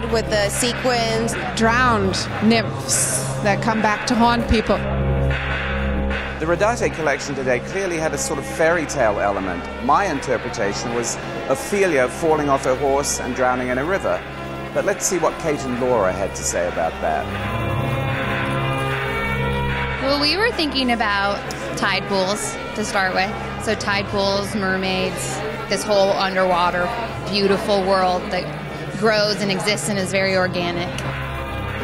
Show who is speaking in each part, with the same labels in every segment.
Speaker 1: red with the sequins.
Speaker 2: Drowned nymphs that come back to haunt people.
Speaker 3: The Rodarte collection today clearly had a sort of fairy tale element. My interpretation was Ophelia falling off her horse and drowning in a river. But let's see what Kate and Laura had to say about that.
Speaker 4: Well, we were thinking about tide pools to start with. So tide pools, mermaids, this whole underwater, beautiful world that grows and exists and is very organic.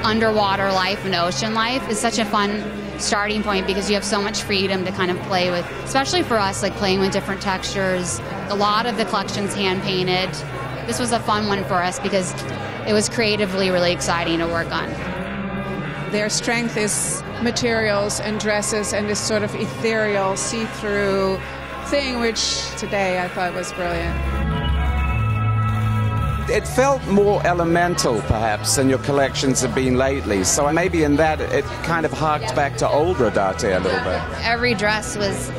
Speaker 4: Underwater life and ocean life is such a fun starting point because you have so much freedom to kind of play with, especially for us, like playing with different textures. A lot of the collection's hand-painted. This was a fun one for us because it was creatively really exciting to work on.
Speaker 2: Their strength is materials and dresses and this sort of ethereal, see-through thing, which today I thought was brilliant.
Speaker 3: It felt more elemental, perhaps, than your collections have been lately. So maybe in that, it kind of harked back to old Rodarte a little bit.
Speaker 4: Every dress was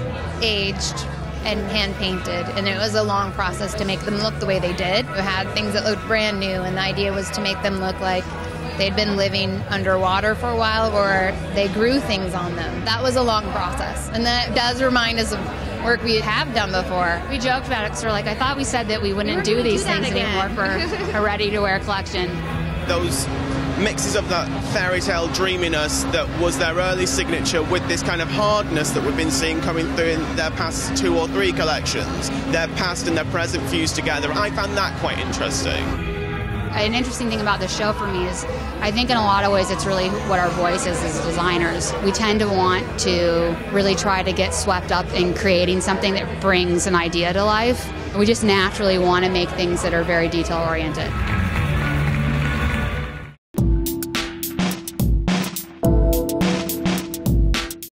Speaker 4: aged and hand-painted, and it was a long process to make them look the way they did. We had things that looked brand new, and the idea was to make them look like they'd been living underwater for a while or they grew things on them. That was a long process, and that does remind us of work we have done before. We joked about it because we're like, I thought we said that we wouldn't do these things anymore for a ready-to-wear collection.
Speaker 5: Those mixes of that fairy tale dreaminess that was their early signature with this kind of hardness that we've been seeing coming through in their past 2 or 3 collections, their past and their present fused together. I found that quite interesting.
Speaker 4: An interesting thing about the show for me is I think in a lot of ways it's really what our voice is as designers. We tend to want to really try to get swept up in creating something that brings an idea to life. We just naturally want to make things that are very detail-oriented.